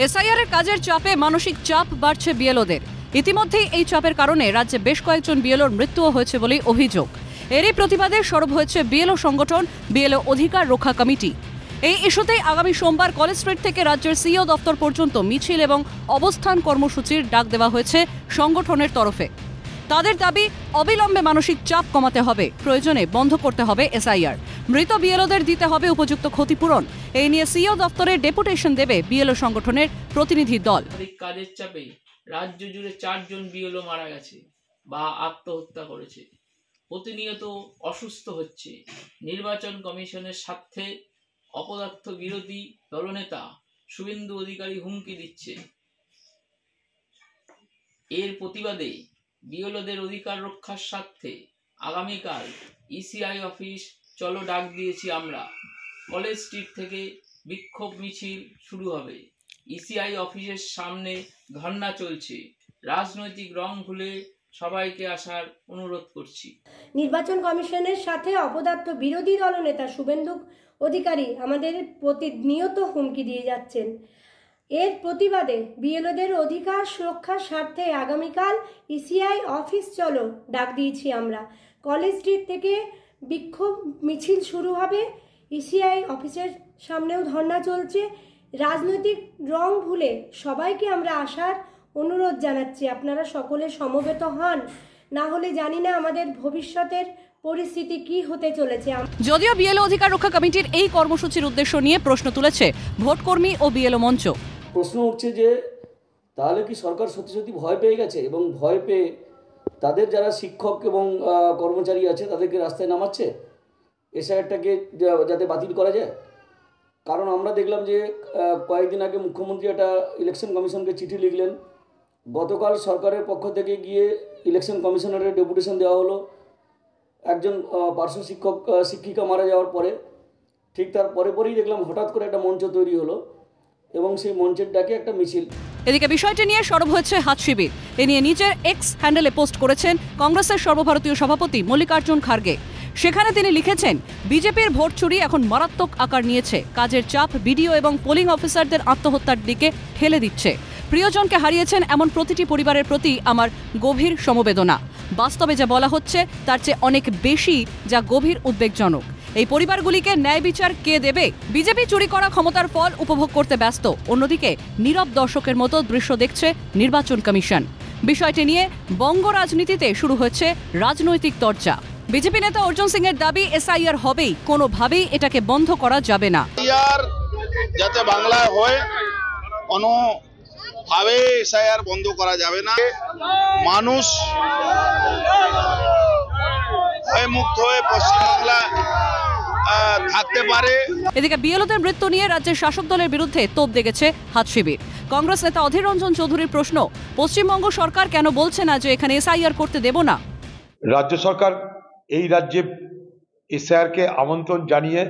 SIR এর কাজের চাপে মানসিক চাপ বাড়ছে বিএলওদের। ইতিমধ্যেই এই চাপের কারণে রাজ্যে বেশ কয়েকজন বিএলওর মৃত্যুও হয়েছে বলে অভিযোগ। এরই প্রতিবাদে সরব হয়েছে বিএলও সংগঠন বিএলও অধিকার রক্ষা কমিটি। এই ইস্যুতেই আগামী সোমবার কলেজ স্ট্রিট থেকে রাজ্যের সিইও দপ্তর পর্যন্ত মিছিল এবং অবস্থান কর্মসূচির ডাক দেওয়া হয়েছে সংগঠনের তরফে। তাদের দাবি, অবিলম্বে মানসিক চাপ কমাতে হবে, প্রয়োজনে বন্ধ করতে হবে এসআইআর, মৃত বিএলওদের দিতে হবে উপযুক্ত ক্ষতিপূরণ। এই নিয়ে সিইও দপ্তরে ডেপুটেশন দেবে বিএলও সংগঠনের প্রতিনিধি দল। কাজের চাপে রাজ্য জুড়ে 4 জন বিএলও মারা গেছে বা আত্মহত্যা করেছে, প্রতিনিয়ত অসুস্থ হচ্ছে। নির্বাচন কমিশনের স্বার্থে অপদার্থ বিরোধী দলনেতা শুভেন্দু অধিকারী হুমকি দিচ্ছে। এর প্রতিবাদে বিএলওদের অধিকার রক্ষার স্বার্থে আগামীকাল ইসিআই অফিস চলো ডাক দিয়েছি আমরা। কলেজ স্ট্রিট থেকে বিক্ষোভ মিছিল শুরু হবে। ইসিআই অফিসের সামনে ধর্ণা চলছে। রাজনৈতিক রং ভুলে সবাইকে আসার অনুরোধ করছি। নির্বাচন কমিশনের সাথে অপদার্থ বিরোধী দলনেতা শুভেন্দু অধিকারী আমাদের প্রতিনিয়ত হুমকি দিয়ে যাচ্ছেন। এর প্রতিবাদে বিএলওদের অধিকার সুরক্ষার স্বার্থে আগামীকাল ইসিআই অফিস চলো ডাক দিয়েছি আমরা। কলেজ স্ট্রিট থেকে বিক্ষোভ মিছিল শুরু হবে। ইসিআই অফিসের সামনেও ধর্ণা চলছে। রাজনৈতিক রং ভুলে সবাইকে আমরা আসার অনুরোধ জানাচ্ছি। আপনারা সকলে সমবেত হন, না হলে জানি না আমাদের ভবিষ্যতের পরিস্থিতি কি হতে চলেছে। যদিও বিএলও অধিকার রক্ষা কমিটির এই কর্মসূচির উদ্দেশ্য নিয়ে প্রশ্ন তুলেছে ভোটকর্মী ও বিএলও মঞ্চ। প্রশ্ন উঠছে যে তাহলে কি সরকার সত্যি সত্যি ভয় পেয়ে গেছে এবং ভয় পেয়ে তাদের যারা শিক্ষক এবং কর্মচারী আছে তাদেরকে রাস্তায় নামাচ্ছে এসআইআরটাকে যাতে বাতিল করা যায়। কারণ আমরা দেখলাম যে কয়েকদিন আগে মুখ্যমন্ত্রী একটা ইলেকশন কমিশনকে চিঠি লিখলেন। গতকাল সরকারের পক্ষ থেকে গিয়ে ইলেকশন কমিশনারের ডেপুটেশন দেওয়া হলো। একজন পার্শ্ব শিক্ষিকা মারা যাওয়ার পরে ঠিক তার পরেই দেখলাম হঠাৎ করে একটা মঞ্চ তৈরি হলো এবং সেই মঞ্চের ডাকে একটা মিছিল। এদিকে বিষয়টি নিয়ে সরব হয়েছে হাত শিবির। এ নিয়ে নিজের এক্স হ্যান্ডেলে পোস্ট করেছেন কংগ্রেসের সর্বভারতীয় সভাপতি মল্লিকার্জুন খার্গে। সেখানে তিনি লিখেছেন, বিজেপির ভোট চুরি এখন মারাত্মক আকার নিয়েছে। কাজের চাপ বিডিও এবং পোলিং অফিসারদের আত্মহত্যার দিকে ঠেলে দিচ্ছে। প্রিয়জনকে হারিয়েছেন এমন প্রতিটি পরিবারের প্রতি আমার গভীর সমবেদনা। বাস্তবে যা বলা হচ্ছে তার চেয়ে অনেক বেশি, যা গভীর উদ্বেগজনক। এই পরিবারগুলিকে ন্যায় বিচার কে দেবে? বিজেপি চুরি করা ক্ষমতার ফল উপভোগ করতে ব্যস্ত। অন্যদিকে নীরব দর্শকের মতো দৃশ্য দেখছে নির্বাচন কমিশন। বিষয়টি নিয়ে বঙ্গ রাজনীতিতে শুরু হয়েছে রাজনৈতিক চর্চা। বিজেপি নেতা অর্জুন সিং এর দাবি, এসআইআর হবেই, কোনোভাবেই এটাকে বন্ধ করা যাবে না। যাতে বাংলায় হয়, কোনোভাবে এসআইআর বন্ধ করা যাবে না। মানুষ মুক্ত হয়ে পশ্চিমবাংলা থাকতে পারে। এদিকে বিএলওদের মৃত্যু নিয়ে রাজ্যের শাসক দলের বিরুদ্ধে তোপ দেগেছে হাত শিবির। কংগ্রেস নেতা অধীর রঞ্জন চৌধুরীর প্রশ্ন, পশ্চিমবঙ্গ সরকার কেন বলছে না যে এখানে এসআইআর করতে দেব না? রাজ্য সরকার এই রাজ্যে এসআইআরকে আমন্ত্রণ জানিয়ে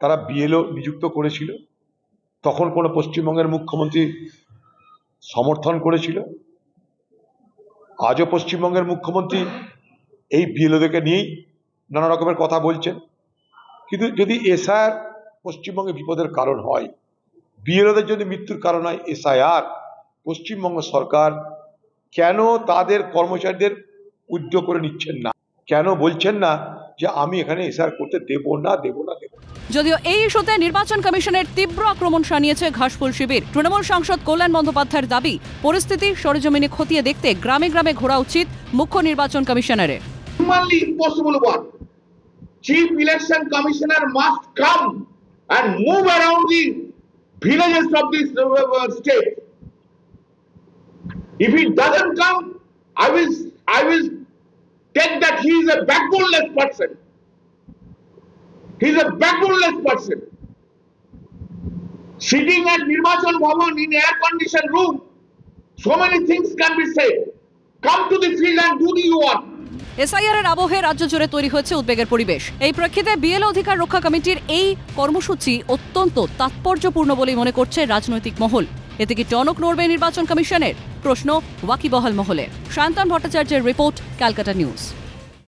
তারা বিএলও নিযুক্ত করেছিল। তখন কোনো পশ্চিমবঙ্গের মুখ্যমন্ত্রী সমর্থন করেছিল। আজও পশ্চিমবঙ্গের মুখ্যমন্ত্রী এই বিএলওদেরকে নিয়েই নানা রকমের কথা বলছেন। কিন্তু যদি এসআইআর পশ্চিমবঙ্গে বিপদের কারণ হয়, বিএলওদের যদি মৃত্যুর কারণ হয় এসআইআর, পশ্চিমবঙ্গ সরকার কেন তাদের কর্মচারীদের উদ্যোগ করে নিচ্ছেন না? কেন বলছেন না যে আমি এখানে এসআইআর করতে দেব না? যদিও এই ইস্যুতে নির্বাচন কমিশনের তীব্র আক্রমণ শানিয়েছে ঘাসফুল শিবির। তৃণমূল সাংসদ কল্যাণ বন্দ্যোপাধ্যায়ের দাবি, পরিস্থিতি সরেজমিনে খতিয়ে দেখতে গ্রামে গ্রামে ঘোরা উচিত মুখ্য নির্বাচন কমিশনারের। Chief Election Commissioner must come and move around the villages of this state. If he doesn't come, I will take that he is a backboneless person. He is a backboneless person. Sitting at Nirbachan Bhavan in air-conditioned room, so many things can be said. Come to the field and do the work. SIR এর আবহে রাজ্য জুড়ে তৈরি হয়েছে উদ্বেগের পরিবেশ। এই প্রেক্ষিতে বিএলও অধিকার রক্ষা কমিটির এই কর্মসূচি অত্যন্ত তাৎপর্যপূর্ণ বলেই মনে করছে রাজনৈতিক মহল। এতে কি টনক নড়বে নির্বাচন কমিশনের? প্রশ্ন ওয়াকিবহাল মহলের। শান্তন ভট্টাচার্যের রিপোর্ট, ক্যালকাটা নিউজ।